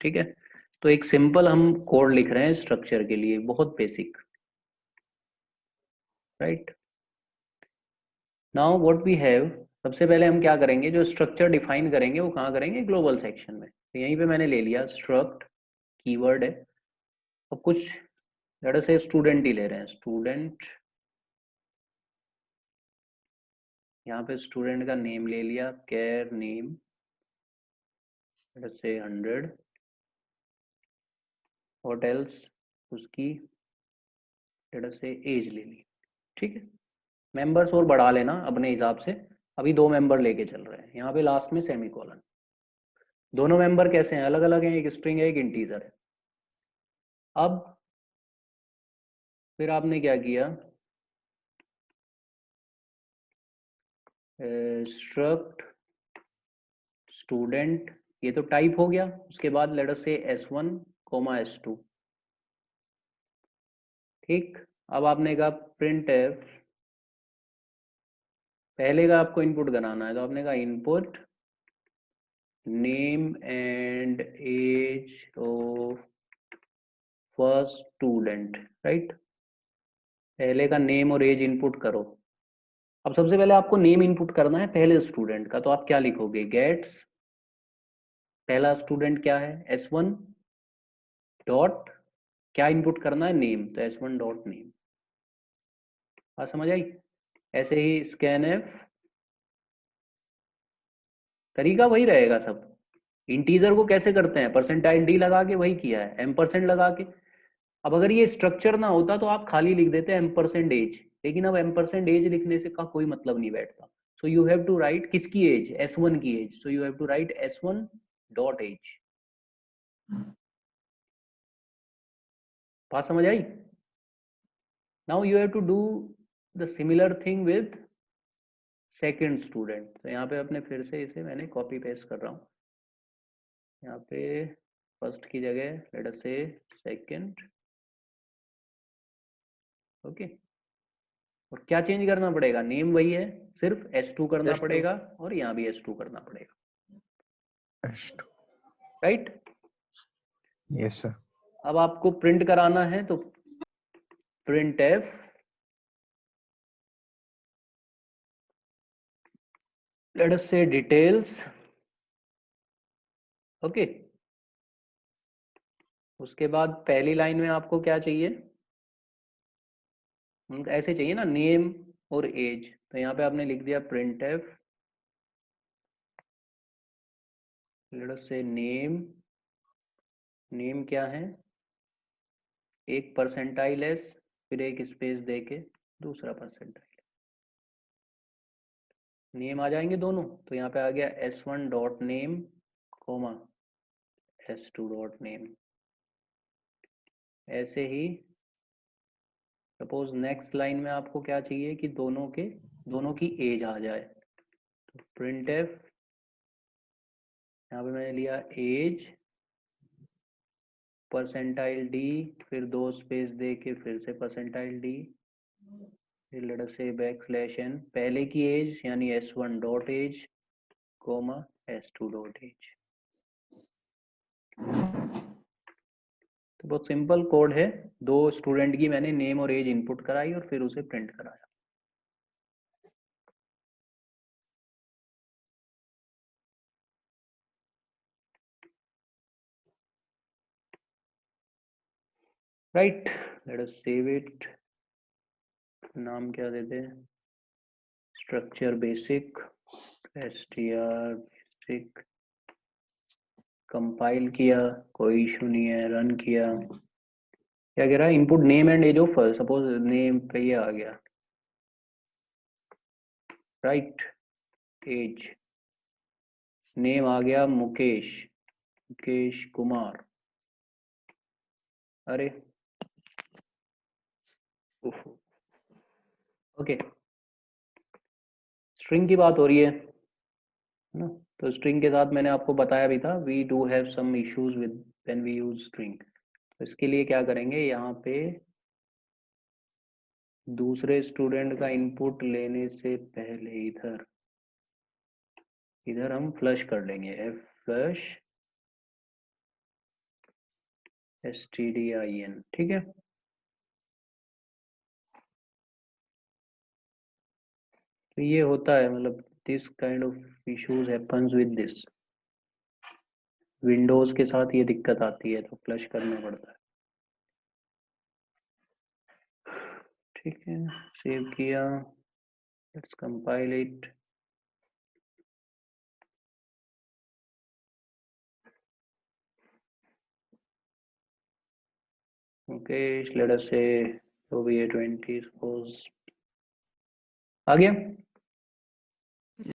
ठीक है, तो एक सिंपल हम कोड लिख रहे हैं स्ट्रक्चर के लिए, बहुत basic, right. Now what we have, सबसे पहले हम क्या करेंगे, जो स्ट्रक्चर डिफाइन करेंगे वो कहाँ करेंगे, ग्लोबल सेक्शन में। तो यहीं पे मैंने ले लिया स्ट्रक्ट, कीवर्ड है। अब कुछ लेट अस से स्टूडेंट ही ले रहे हैं, स्टूडेंट, यहाँ पे स्टूडेंट का नेम ले लिया, केयर नेम लेट अस से 100, व्हाट एल्स, उसकी लेट अस से एज ले ली, ठीक है। मेंबर्स और बढ़ा लेना अपने हिसाब से, अभी 2 मेंबर लेके चल रहे हैं, यहाँ पे लास्ट में सेमीकोलन। दोनों मेंबर कैसे हैं, अलग अलग हैं, एक स्ट्रिंग है एक इंटीजर है। अब फिर आपने क्या किया, स्ट्रक्ट स्टूडेंट, ये तो टाइप हो गया। उसके बाद लेट अस से S1 S2, ठीक। अब आपने कहा प्रिंट एफ, पहले का आपको इनपुट कराना है, तो आपने कहा input name and age of first student, right. पहले का नेम और एज इनपुट करो। अब सबसे पहले आपको नेम इनपुट करना है पहले स्टूडेंट का, तो आप क्या लिखोगे, गेट्स, पहला स्टूडेंट क्या है S1 डॉट, क्या इनपुट करना है, नेम, तो S1 डॉट नेम। बात समझ आई। ऐसे ही स्कैन एफ, तरीका वही रहेगा सब। इंटीजर को कैसे करते हैं, परसेंटाइल डी लगा के, वही किया है, M% लगा के। अब अगर ये स्ट्रक्चर ना होता तो आप खाली लिख देते M% एज, लेकिन अब M% एज लिखने से का कोई मतलब नहीं बैठता। So you have to write किसकी एज, S1 की age, so you have to write S1 dot age. बात समझ आई। Now you have to do the similar thing with second student. तो यहाँ पे अपने फिर से इसे मैंने कॉपी पेस्ट कर रहा हूँ, यहाँ पे फर्स्ट की जगह लेट अस से सेकंड, ओके। और क्या चेंज करना पड़ेगा, नेम वही है, सिर्फ S2 करना S2 पड़ेगा, और यहाँ भी S2 करना पड़ेगा, S2 राइट। Yes sir. अब आपको प्रिंट कराना है, तो प्रिंट एफ लेट अस से डिटेल्स, ओके। उसके बाद पहली लाइन में आपको क्या चाहिए, ऐसे चाहिए ना, नेम और एज। तो यहाँ पे आपने लिख दिया प्रिंट एफ लेट अस से नेम, नेम क्या है, एक परसेंटाइल एस, फिर एक स्पेस देके दूसरा परसेंटाइल, नेम आ जाएंगे दोनों। तो यहाँ पे आ गया S1 dot name comma S2 dot name. ऐसे ही सपोज नेक्स्ट लाइन में आपको क्या चाहिए कि दोनों की एज आ जाए, तो प्रिंट एफ, यहाँ पे मैंने लिया एज परसेंटाइल डी, फिर 2 स्पेस दे के फिर से परसेंटाइल डी, फिर लेट अस से बैक स्लैश एन, पहले की एज यानी S1 dot age comma S2 dot age. तो बहुत सिंपल कोड है, 2 स्टूडेंट की मैंने नेम और एज इनपुट कराई और फिर उसे प्रिंट कराया। Right, let us save it, नाम क्या देते हैं, structure basic, str basic, compile किया, कोई इशू नहीं है, रन किया। क्या कह रहा है, input name and age of, suppose name पे ये आ गया, राइट, एज, नेम आ गया मुकेश, मुकेश कुमार, अरे ओके। स्ट्रिंग की बात हो रही है ना, तो स्ट्रिंग के साथ मैंने आपको बताया भी था, we do have some issues with when we use string. तो इसके लिए क्या करेंगे, यहाँ पे दूसरे स्टूडेंट का इनपुट लेने से पहले इधर हम फ्लश कर लेंगे, एफ फ्लश stdin, ठीक है। तो ये होता है, मतलब this kind of issues happens with this. Windows के साथ ये दिक्कत आती है तो फ्लश करना पड़ता है। ठीक है, सेव किया, let's compile it. Okay, late us से तो भी 20 सपोज आ गया।